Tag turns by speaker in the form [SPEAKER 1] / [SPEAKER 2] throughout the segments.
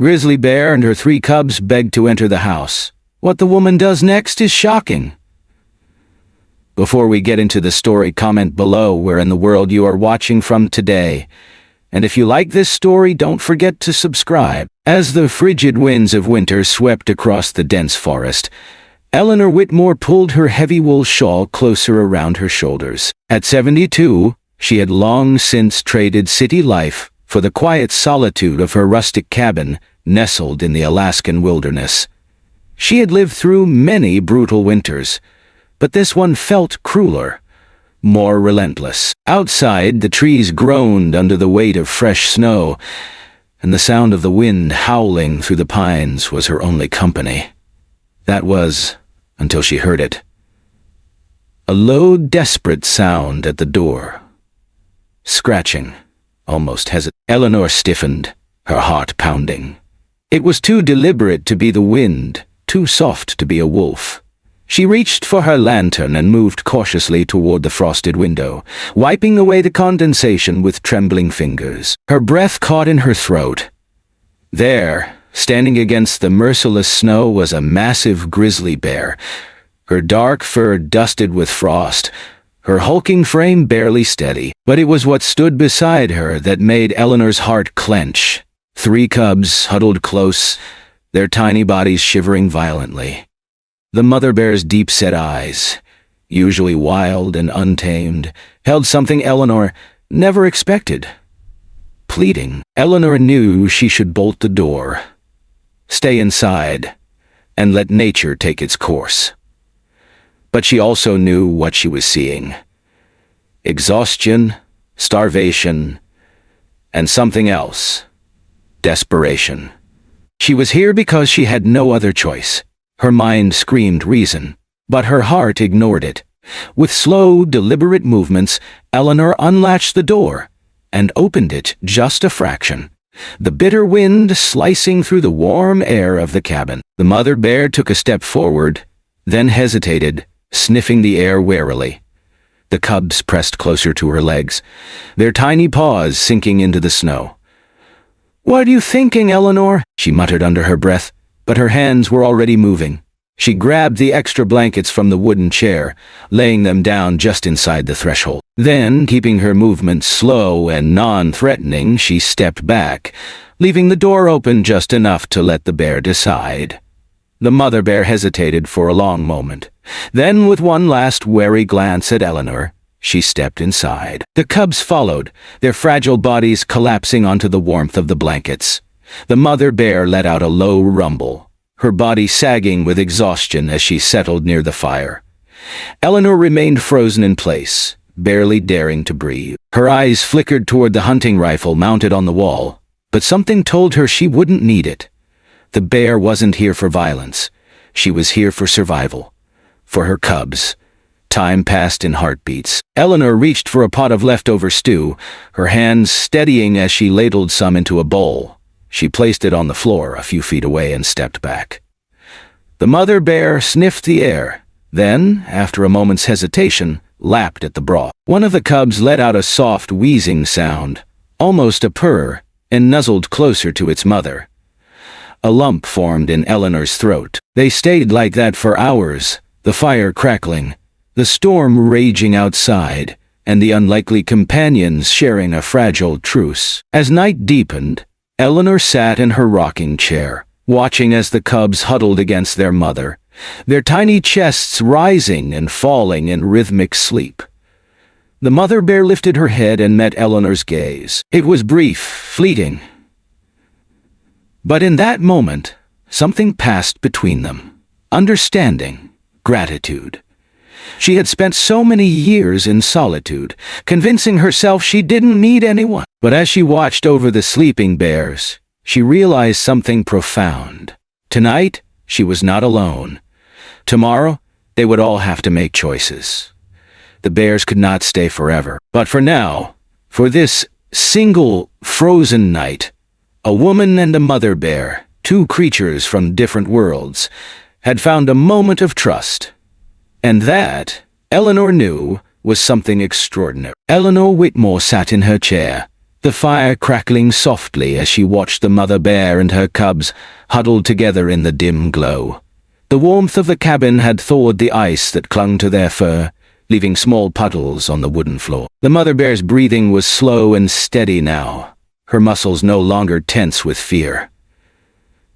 [SPEAKER 1] Grizzly Bear and her 3 cubs beg to enter the house. What the woman does next is shocking. Before we get into the story, comment below where in the world you are watching from today. And if you like this story, don't forget to subscribe. As the frigid winds of winter swept across the dense forest, Eleanor Whitmore pulled her heavy wool shawl closer around her shoulders. At 72, she had long since traded city life for the quiet solitude of her rustic cabin nestled in the Alaskan wilderness. She had lived through many brutal winters, but this one felt crueler, more relentless. Outside, the trees groaned under the weight of fresh snow, and the sound of the wind howling through the pines was her only company. That was until she heard it. A low, desperate sound at the door. Scratching, almost hesitant. Eleanor stiffened, her heart pounding. It was too deliberate to be the wind, too soft to be a wolf. She reached for her lantern and moved cautiously toward the frosted window, wiping away the condensation with trembling fingers. Her breath caught in her throat. There, standing against the merciless snow, was a massive grizzly bear, her dark fur dusted with frost, her hulking frame barely steady. But it was what stood beside her that made Eleanor's heart clench. 3 cubs huddled close, their tiny bodies shivering violently. The mother bear's deep-set eyes, usually wild and untamed, held something Eleanor never expected. Pleading. Eleanor knew she should bolt the door, stay inside, and let nature take its course. But she also knew what she was seeing. Exhaustion, starvation, and something else. Desperation. She was here because she had no other choice. Her mind screamed reason, but her heart ignored it. With slow, deliberate movements, Eleanor unlatched the door and opened it just a fraction, the bitter wind slicing through the warm air of the cabin. The mother bear took a step forward, then hesitated, sniffing the air warily. The cubs pressed closer to her legs, their tiny paws sinking into the snow. "What are you thinking, Eleanor?" she muttered under her breath, but her hands were already moving. She grabbed the extra blankets from the wooden chair, laying them down just inside the threshold. Then, keeping her movements slow and non-threatening, she stepped back, leaving the door open just enough to let the bear decide. The mother bear hesitated for a long moment. Then, with one last wary glance at Eleanor, she stepped inside. The cubs followed, their fragile bodies collapsing onto the warmth of the blankets. The mother bear let out a low rumble, her body sagging with exhaustion as she settled near the fire. Eleanor remained frozen in place, barely daring to breathe. Her eyes flickered toward the hunting rifle mounted on the wall, but something told her she wouldn't need it. The bear wasn't here for violence. She was here for survival. For her cubs. Time passed in heartbeats. Eleanor reached for a pot of leftover stew, her hands steadying as she ladled some into a bowl. She placed it on the floor a few feet away and stepped back. The mother bear sniffed the air, then, after a moment's hesitation, lapped at the broth. One of the cubs let out a soft wheezing sound, almost a purr, and nuzzled closer to its mother. A lump formed in Eleanor's throat. They stayed like that for hours, the fire crackling, the storm raging outside, and the unlikely companions sharing a fragile truce. As night deepened, Eleanor sat in her rocking chair, watching as the cubs huddled against their mother, their tiny chests rising and falling in rhythmic sleep. The mother bear lifted her head and met Eleanor's gaze. It was brief, fleeting. But in that moment, something passed between them. Understanding, gratitude. She had spent so many years in solitude, convincing herself she didn't need anyone. But as she watched over the sleeping bears, she realized something profound. Tonight, she was not alone. Tomorrow, they would all have to make choices. The bears could not stay forever. But for now, for this single frozen night, a woman and a mother bear, 2 creatures from different worlds, had found a moment of trust. And that, Eleanor knew, was something extraordinary. Eleanor Whitmore sat in her chair, the fire crackling softly as she watched the mother bear and her cubs huddled together in the dim glow. The warmth of the cabin had thawed the ice that clung to their fur, leaving small puddles on the wooden floor. The mother bear's breathing was slow and steady now, her muscles no longer tense with fear.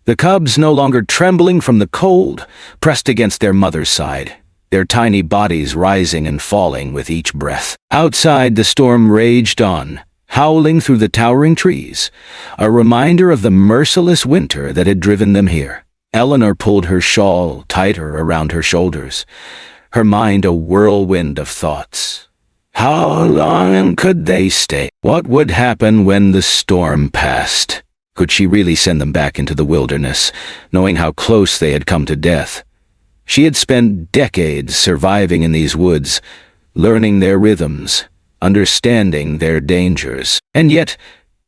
[SPEAKER 1] The cubs, no longer trembling from the cold, pressed against their mother's side, their tiny bodies rising and falling with each breath. Outside, the storm raged on, howling through the towering trees, a reminder of the merciless winter that had driven them here. Eleanor pulled her shawl tighter around her shoulders, her mind a whirlwind of thoughts. How long could they stay? What would happen when the storm passed? Could she really send them back into the wilderness, knowing how close they had come to death? She had spent decades surviving in these woods, learning their rhythms, understanding their dangers, and yet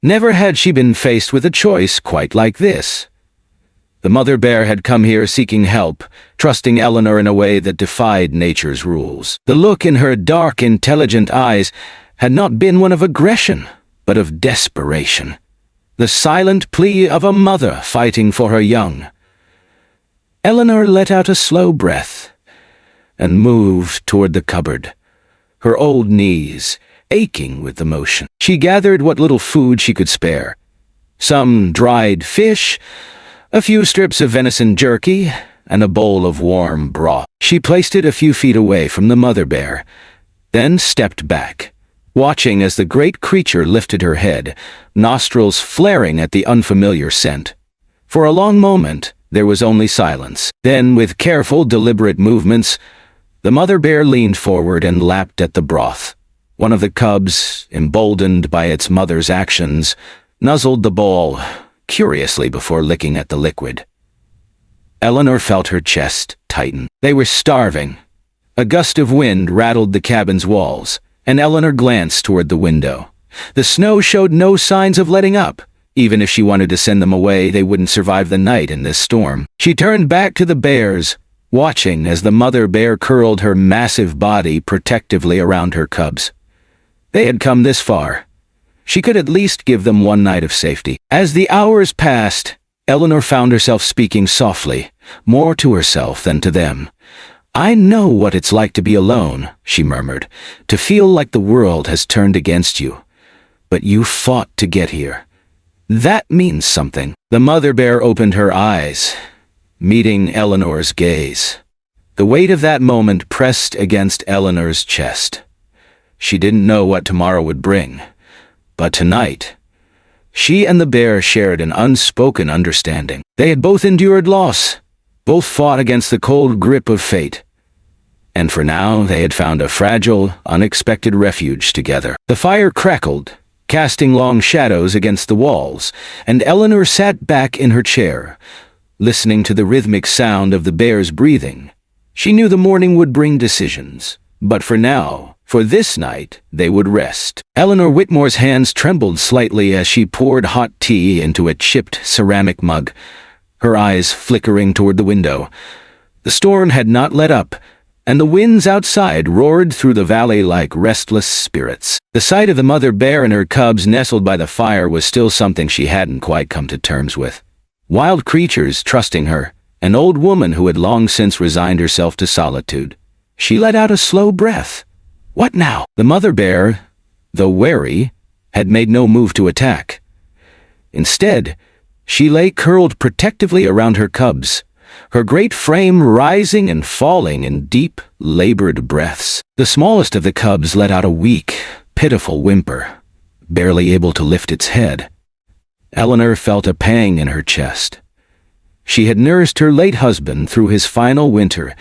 [SPEAKER 1] never had she been faced with a choice quite like this. The mother bear had come here seeking help, trusting Eleanor in a way that defied nature's rules. The look in her dark, intelligent eyes had not been one of aggression, but of desperation. The silent plea of a mother fighting for her young. Eleanor let out a slow breath and moved toward the cupboard, her old knees aching with emotion. She gathered what little food she could spare. Some dried fish, a few strips of venison jerky, and a bowl of warm broth. She placed it a few feet away from the mother bear, then stepped back, watching as the great creature lifted her head, nostrils flaring at the unfamiliar scent. For a long moment, there was only silence. Then, with careful, deliberate movements, the mother bear leaned forward and lapped at the broth. One of the cubs, emboldened by its mother's actions, nuzzled the bowl curiously before licking at the liquid. Eleanor felt her chest tighten. They were starving. A gust of wind rattled the cabin's walls, and Eleanor glanced toward the window. The snow showed no signs of letting up. Even if she wanted to send them away, they wouldn't survive the night in this storm. She turned back to the bears, watching as the mother bear curled her massive body protectively around her cubs. They had come this far. She could at least give them one night of safety. As the hours passed, Eleanor found herself speaking softly, more to herself than to them. "I know what it's like to be alone," she murmured, "to feel like the world has turned against you. But you fought to get here. That means something." The mother bear opened her eyes, meeting Eleanor's gaze. The weight of that moment pressed against Eleanor's chest. She didn't know what tomorrow would bring, but tonight, she and the bear shared an unspoken understanding. They had both endured loss, both fought against the cold grip of fate. And for now, they had found a fragile, unexpected refuge together. The fire crackled, casting long shadows against the walls, and Eleanor sat back in her chair, listening to the rhythmic sound of the bear's breathing. She knew the morning would bring decisions, but for now, for this night, they would rest. Eleanor Whitmore's hands trembled slightly as she poured hot tea into a chipped ceramic mug, her eyes flickering toward the window. The storm had not let up, and the winds outside roared through the valley like restless spirits. The sight of the mother bear and her cubs nestled by the fire was still something she hadn't quite come to terms with. Wild creatures trusting her, an old woman who had long since resigned herself to solitude. She let out a slow breath. What now? The mother bear, though wary, had made no move to attack. Instead, she lay curled protectively around her cubs, her great frame rising and falling in deep, labored breaths. The smallest of the cubs let out a weak, pitiful whimper, barely able to lift its head. Eleanor felt a pang in her chest. She had nursed her late husband through his final winter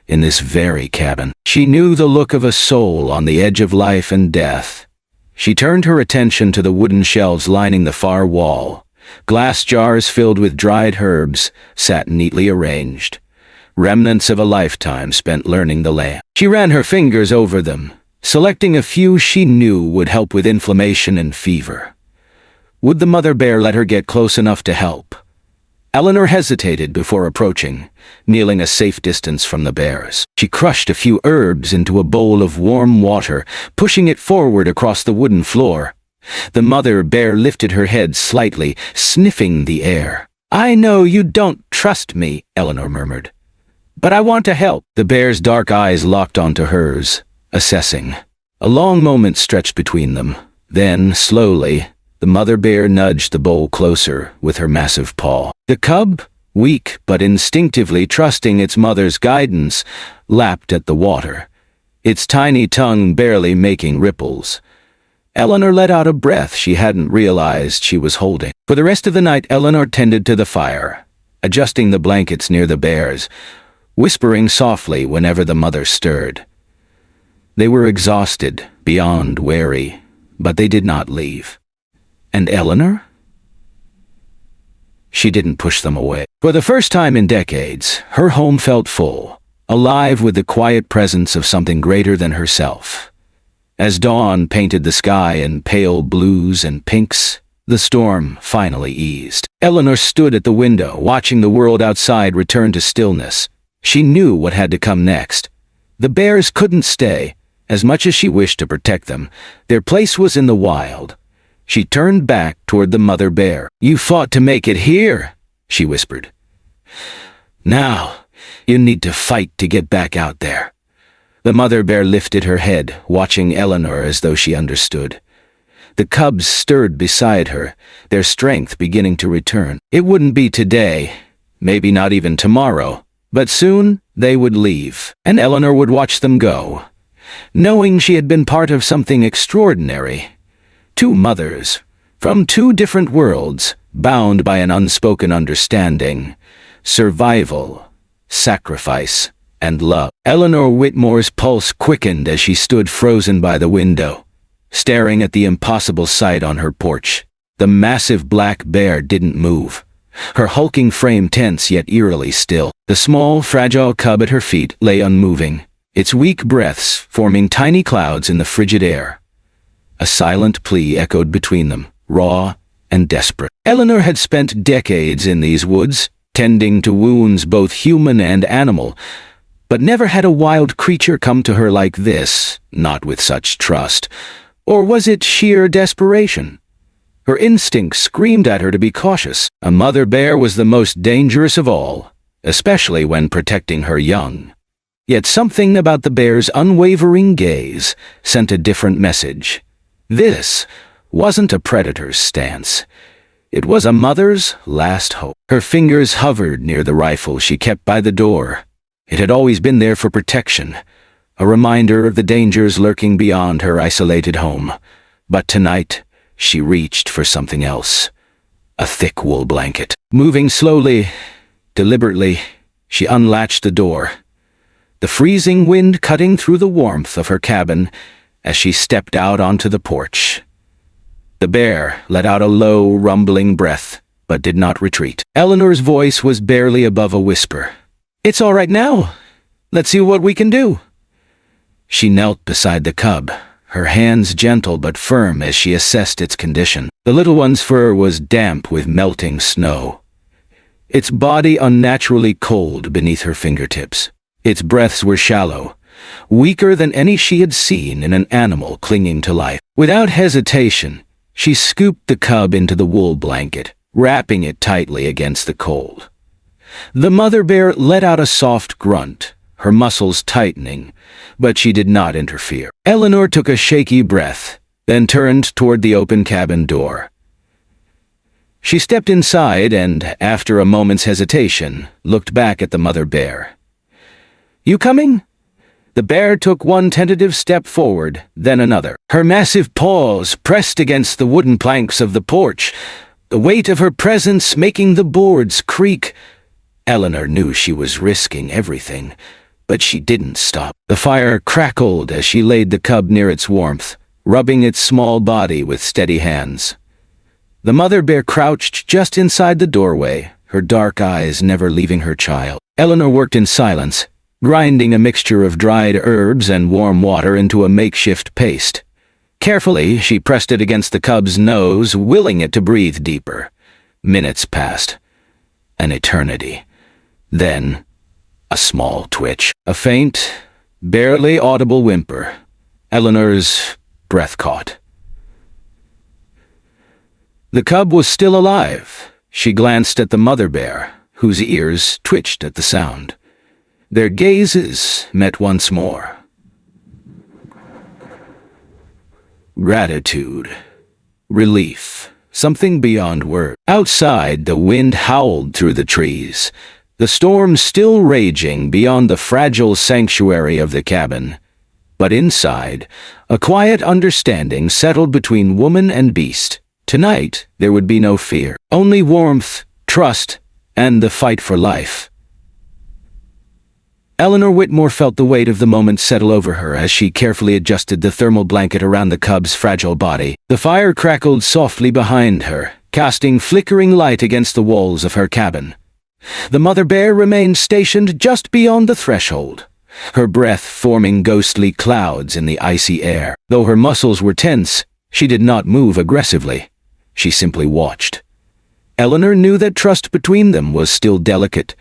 [SPEAKER 1] in this very cabin. She knew the look of a soul on the edge of life and death. She turned her attention to the wooden shelves lining the far wall. Glass jars filled with dried herbs sat neatly arranged, remnants of a lifetime spent learning the land. She ran her fingers over them, selecting a few she knew would help with inflammation and fever. Would the mother bear let her get close enough to help? Eleanor hesitated before approaching, kneeling a safe distance from the bears. She crushed a few herbs into a bowl of warm water, pushing it forward across the wooden floor. The mother bear lifted her head slightly, sniffing the air. "I know you don't trust me," Eleanor murmured, "but I want to help." The bear's dark eyes locked onto hers, assessing. A long moment stretched between them. Then, slowly, the mother bear nudged the bowl closer with her massive paw. The cub, weak but instinctively trusting its mother's guidance, lapped at the water, its tiny tongue barely making ripples. Eleanor let out a breath she hadn't realized she was holding. For the rest of the night, Eleanor tended to the fire, adjusting the blankets near the bears, whispering softly whenever the mother stirred. They were exhausted, beyond weary, but they did not leave. And Eleanor? She didn't push them away. For the first time in decades, her home felt full, alive with the quiet presence of something greater than herself. As dawn painted the sky in pale blues and pinks, the storm finally eased. Eleanor stood at the window, watching the world outside return to stillness. She knew what had to come next. The bears couldn't stay. As much as she wished to protect them, their place was in the wild. She turned back toward the mother bear. "You fought to make it here," she whispered. "Now, you need to fight to get back out there." The mother bear lifted her head, watching Eleanor as though she understood. The cubs stirred beside her, their strength beginning to return. It wouldn't be today, maybe not even tomorrow, but soon they would leave, and Eleanor would watch them go, knowing she had been part of something extraordinary. Two mothers, from two different worlds, bound by an unspoken understanding, survival, sacrifice, and love. Eleanor Whitmore's pulse quickened as she stood frozen by the window, staring at the impossible sight on her porch. The massive black bear didn't move, her hulking frame tense yet eerily still. The small, fragile cub at her feet lay unmoving, its weak breaths forming tiny clouds in the frigid air. A silent plea echoed between them, raw and desperate. Eleanor had spent decades in these woods, tending to wounds both human and animal, but never had a wild creature come to her like this, not with such trust. Or was it sheer desperation? Her instincts screamed at her to be cautious. A mother bear was the most dangerous of all, especially when protecting her young. Yet something about the bear's unwavering gaze sent a different message. This wasn't a predator's stance. It was a mother's last hope. Her fingers hovered near the rifle she kept by the door. It had always been there for protection, a reminder of the dangers lurking beyond her isolated home. But tonight, she reached for something else. A thick wool blanket. Moving slowly, deliberately, she unlatched the door, the freezing wind cutting through the warmth of her cabin as she stepped out onto the porch. The bear let out a low, rumbling breath, but did not retreat. Eleanor's voice was barely above a whisper. "It's all right now. Let's see what we can do." She knelt beside the cub, her hands gentle but firm as she assessed its condition. The little one's fur was damp with melting snow, its body unnaturally cold beneath her fingertips. Its breaths were shallow, weaker than any she had seen in an animal clinging to life. Without hesitation, she scooped the cub into the wool blanket, wrapping it tightly against the cold. The mother bear let out a soft grunt, her muscles tightening, but she did not interfere. Eleanor took a shaky breath, then turned toward the open cabin door. She stepped inside and, after a moment's hesitation, looked back at the mother bear. "You coming?" The bear took one tentative step forward, then another. Her massive paws pressed against the wooden planks of the porch, the weight of her presence making the boards creak. Eleanor knew she was risking everything, but she didn't stop. The fire crackled as she laid the cub near its warmth, rubbing its small body with steady hands. The mother bear crouched just inside the doorway, her dark eyes never leaving her child. Eleanor worked in silence, grinding a mixture of dried herbs and warm water into a makeshift paste. Carefully, she pressed it against the cub's nose, willing it to breathe deeper. Minutes passed. An eternity. Then, a small twitch. A faint, barely audible whimper. Eleanor's breath caught. The cub was still alive. She glanced at the mother bear, whose ears twitched at the sound. Their gazes met once more. Gratitude. Relief. Something beyond words. Outside, the wind howled through the trees, the storm still raging beyond the fragile sanctuary of the cabin. But inside, a quiet understanding settled between woman and beast. Tonight, there would be no fear, only warmth, trust, and the fight for life. Eleanor Whitmore felt the weight of the moment settle over her as she carefully adjusted the thermal blanket around the cub's fragile body. The fire crackled softly behind her, casting flickering light against the walls of her cabin. The mother bear remained stationed just beyond the threshold, her breath forming ghostly clouds in the icy air. Though her muscles were tense, she did not move aggressively. She simply watched. Eleanor knew that trust between them was still delicate,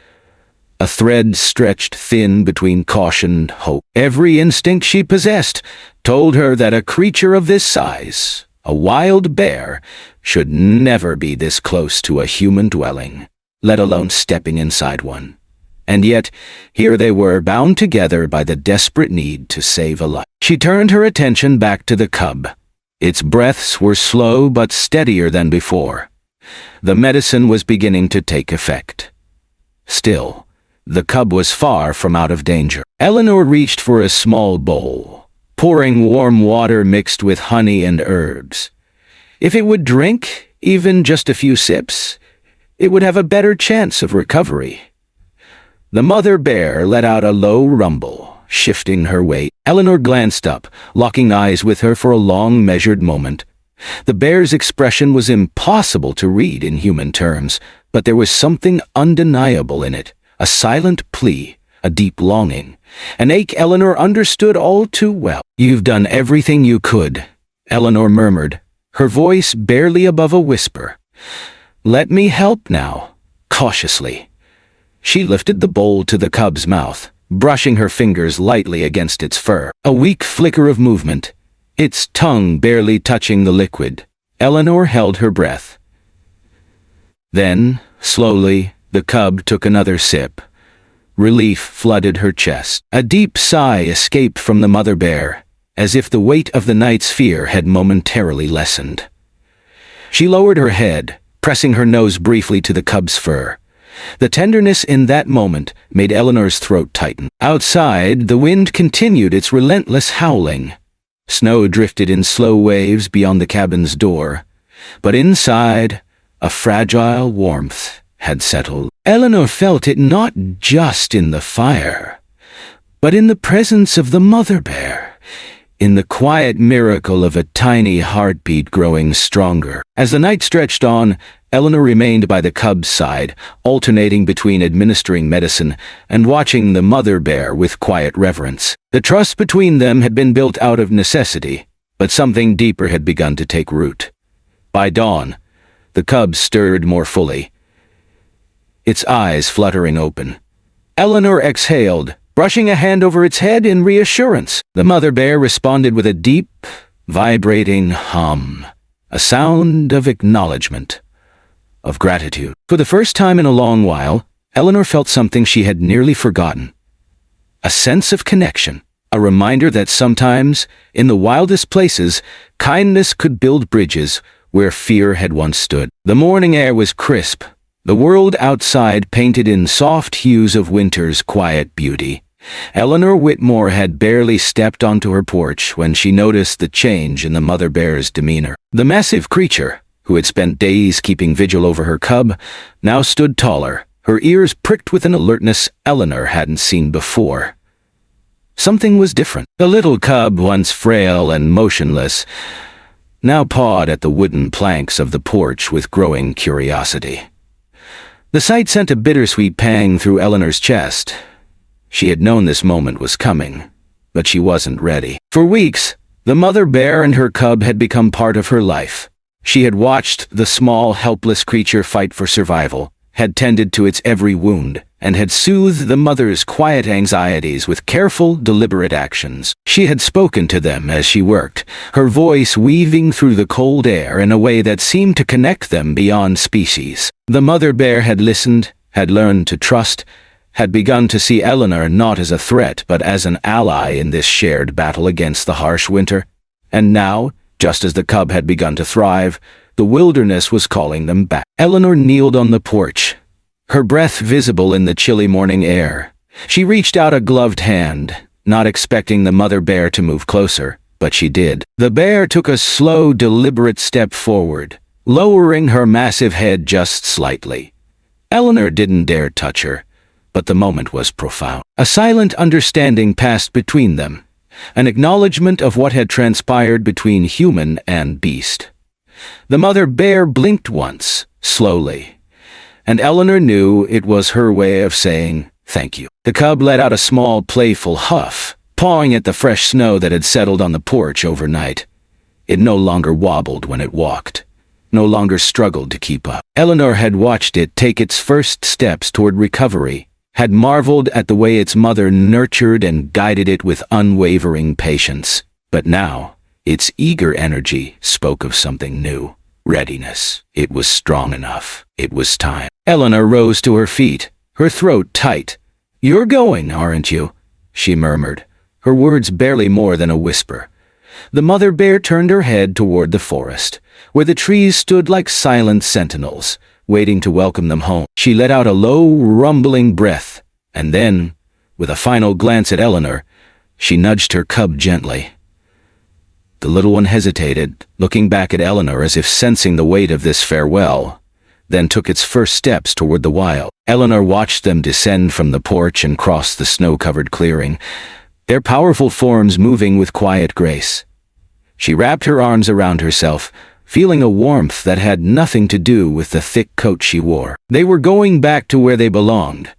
[SPEAKER 1] a thread stretched thin between caution and hope. Every instinct she possessed told her that a creature of this size, a wild bear, should never be this close to a human dwelling, let alone stepping inside one. And yet, here they were, bound together by the desperate need to save a life. She turned her attention back to the cub. Its breaths were slow but steadier than before. The medicine was beginning to take effect. Still, the cub was far from out of danger. Eleanor reached for a small bowl, pouring warm water mixed with honey and herbs. If it would drink even just a few sips, it would have a better chance of recovery. The mother bear let out a low rumble, shifting her weight. Eleanor glanced up, locking eyes with her for a long, measured moment. The bear's expression was impossible to read in human terms, but there was something undeniable in it, a silent plea, a deep longing, an ache Eleanor understood all too well. "You've done everything you could," Eleanor murmured, her voice barely above a whisper. "Let me help now," cautiously. She lifted the bowl to the cub's mouth, brushing her fingers lightly against its fur. A weak flicker of movement, its tongue barely touching the liquid. Eleanor held her breath. Then, slowly, the cub took another sip. Relief flooded her chest. A deep sigh escaped from the mother bear, as if the weight of the night's fear had momentarily lessened. She lowered her head, pressing her nose briefly to the cub's fur. The tenderness in that moment made Eleanor's throat tighten. Outside, the wind continued its relentless howling. Snow drifted in slow waves beyond the cabin's door, but inside, a fragile warmth had settled. Eleanor felt it not just in the fire, but in the presence of the mother bear, in the quiet miracle of a tiny heartbeat growing stronger. As the night stretched on, Eleanor remained by the cub's side, alternating between administering medicine and watching the mother bear with quiet reverence. The trust between them had been built out of necessity, but something deeper had begun to take root. By dawn, the cub stirred more fully, its eyes fluttering open. Eleanor exhaled, brushing a hand over its head in reassurance. The mother bear responded with a deep, vibrating hum, a sound of acknowledgement, of gratitude. For the first time in a long while, Eleanor felt something she had nearly forgotten. A sense of connection, a reminder that sometimes, in the wildest places, kindness could build bridges where fear had once stood. The morning air was crisp, the world outside painted in soft hues of winter's quiet beauty. Eleanor Whitmore had barely stepped onto her porch when she noticed the change in the mother bear's demeanor. The massive creature, who had spent days keeping vigil over her cub, now stood taller, her ears pricked with an alertness Eleanor hadn't seen before. Something was different. The little cub, once frail and motionless, now pawed at the wooden planks of the porch with growing curiosity. The sight sent a bittersweet pang through Eleanor's chest. She had known this moment was coming, but she wasn't ready. For weeks, the mother bear and her cub had become part of her life. She had watched the small, helpless creature fight for survival, had tended to its every wound, and had soothed the mother's quiet anxieties with careful, deliberate actions. She had spoken to them as she worked, her voice weaving through the cold air in a way that seemed to connect them beyond species. The mother bear had listened, had learned to trust, had begun to see Eleanor not as a threat but as an ally in this shared battle against the harsh winter. And now, just as the cub had begun to thrive, the wilderness was calling them back. Eleanor kneeled on the porch, her breath visible in the chilly morning air. She reached out a gloved hand, not expecting the mother bear to move closer, but she did. The bear took a slow, deliberate step forward, lowering her massive head just slightly. Eleanor didn't dare touch her, but the moment was profound. A silent understanding passed between them, an acknowledgement of what had transpired between human and beast. The mother bear blinked once, slowly, and Eleanor knew it was her way of saying thank you. The cub let out a small, playful huff, pawing at the fresh snow that had settled on the porch overnight. It no longer wobbled when it walked, no longer struggled to keep up. Eleanor had watched it take its first steps toward recovery, had marveled at the way its mother nurtured and guided it with unwavering patience. But now, its eager energy spoke of something new. Readiness. It was strong enough. It was time. Eleanor rose to her feet, her throat tight. "You're going, aren't you?" she murmured, her words barely more than a whisper. The mother bear turned her head toward the forest, where the trees stood like silent sentinels, waiting to welcome them home. She let out a low, rumbling breath, and then, with a final glance at Eleanor, she nudged her cub gently. The little one hesitated, looking back at Eleanor as if sensing the weight of this farewell, then took its first steps toward the wild. Eleanor watched them descend from the porch and cross the snow-covered clearing, their powerful forms moving with quiet grace. She wrapped her arms around herself, feeling a warmth that had nothing to do with the thick coat she wore. They were going back to where they belonged.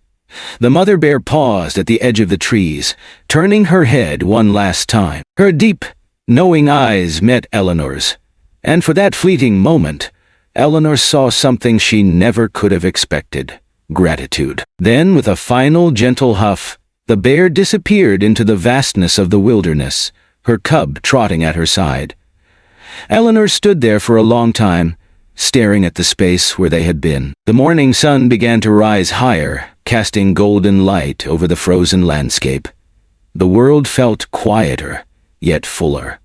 [SPEAKER 1] The mother bear paused at the edge of the trees, turning her head one last time. Her deep, knowing eyes met Eleanor's, and for that fleeting moment, Eleanor saw something she never could have expected: gratitude. Then, with a final gentle huff, the bear disappeared into the vastness of the wilderness, her cub trotting at her side. Eleanor stood there for a long time, staring at the space where they had been. The morning sun began to rise higher, casting golden light over the frozen landscape. The world felt quieter, yet fuller.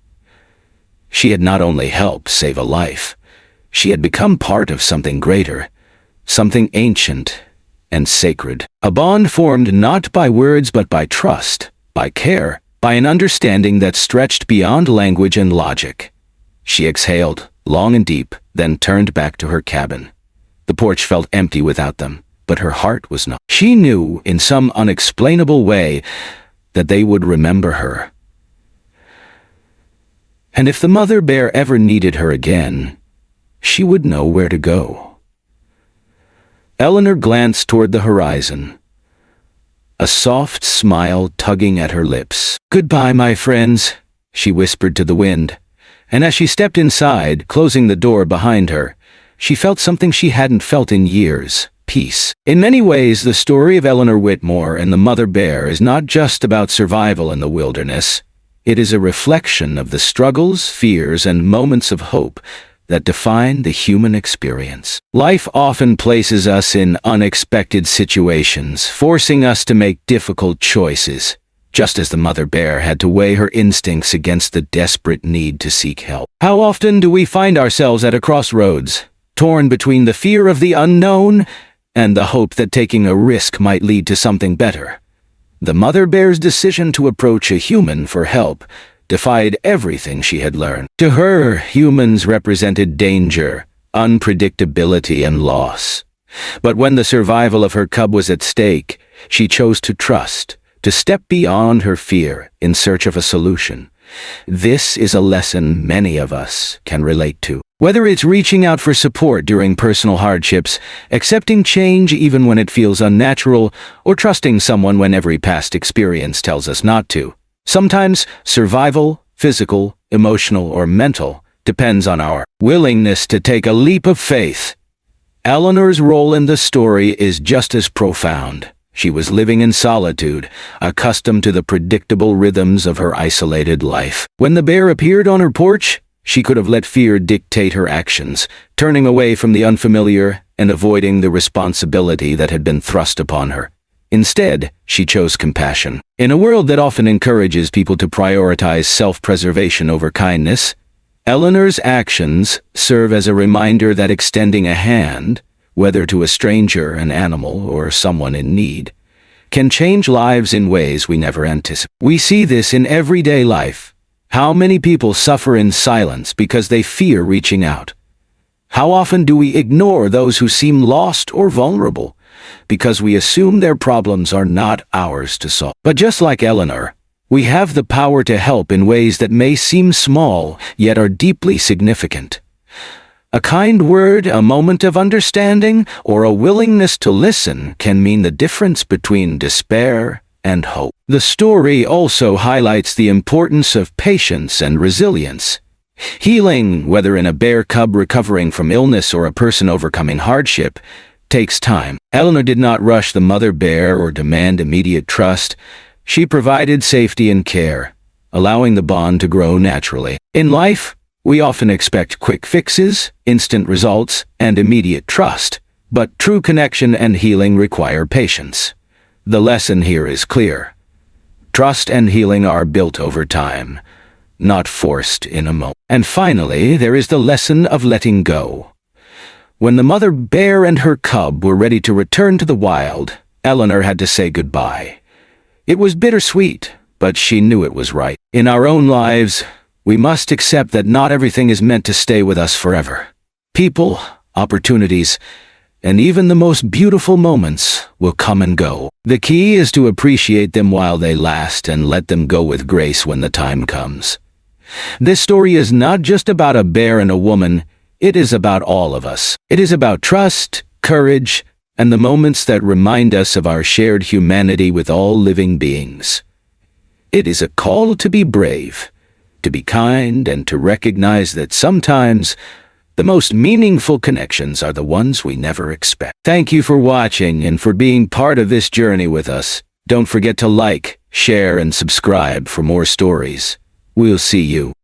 [SPEAKER 1] She had not only helped save a life, she had become part of something greater, something ancient and sacred. A bond formed not by words but by trust, by care, by an understanding that stretched beyond language and logic. She exhaled, long and deep, then turned back to her cabin. The porch felt empty without them, but her heart was not. She knew, in some unexplainable way, that they would remember her. And if the mother bear ever needed her again, she would know where to go. Eleanor glanced toward the horizon, a soft smile tugging at her lips. "Goodbye, my friends," she whispered to the wind, and as she stepped inside, closing the door behind her, she felt something she hadn't felt in years: peace. In many ways, the story of Eleanor Whitmore and the mother bear is not just about survival in the wilderness. It is a reflection of the struggles, fears, and moments of hope that define the human experience. Life often places us in unexpected situations, forcing us to make difficult choices, just as the mother bear had to weigh her instincts against the desperate need to seek help. How often do we find ourselves at a crossroads, torn between the fear of the unknown and the hope that taking a risk might lead to something better? The mother bear's decision to approach a human for help defied everything she had learned. To her, humans represented danger, unpredictability, and loss. But when the survival of her cub was at stake, she chose to trust, to step beyond her fear in search of a solution. This is a lesson many of us can relate to. Whether it's reaching out for support during personal hardships, accepting change even when it feels unnatural, or trusting someone when every past experience tells us not to. Sometimes survival, physical, emotional, or mental, depends on our willingness to take a leap of faith Eleanor's role in the story is just as profound. She was living in solitude, accustomed to the predictable rhythms of her isolated life. When the bear appeared on her porch, she could have let fear dictate her actions, turning away from the unfamiliar and avoiding the responsibility that had been thrust upon her. Instead, she chose compassion. In a world that often encourages people to prioritize self-preservation over kindness, Eleanor's actions serve as a reminder that extending a hand, whether to a stranger, an animal, or someone in need, can change lives in ways we never anticipated. We see this in everyday life. How many people suffer in silence because they fear reaching out? How often do we ignore those who seem lost or vulnerable because we assume their problems are not ours to solve? But just like Eleanor, we have the power to help in ways that may seem small, yet are deeply significant. A kind word, a moment of understanding, or a willingness to listen can mean the difference between despair and hope. The story also highlights the importance of patience and resilience. Healing, whether in a bear cub recovering from illness or a person overcoming hardship, takes time. Eleanor did not rush the mother bear or demand immediate trust. She provided safety and care, allowing the bond to grow naturally. In life, we often expect quick fixes, instant results, and immediate trust, but true connection and healing require patience. The lesson here is clear. Trust and healing are built over time, not forced in a moment. And finally, there is the lesson of letting go. When the mother bear and her cub were ready to return to the wild, Eleanor had to say goodbye. It was bittersweet, but she knew it was right. In our own lives, we must accept that not everything is meant to stay with us forever. People, opportunities, and even the most beautiful moments will come and go. The key is to appreciate them while they last and let them go with grace when the time comes. This story is not just about a bear and a woman, it is about all of us. It is about trust, courage, and the moments that remind us of our shared humanity with all living beings. It is a call to be brave, to be kind, and to recognize that sometimes the most meaningful connections are the ones we never expect. Thank you for watching and for being part of this journey with us. Don't forget to like, share, and subscribe for more stories. We'll see you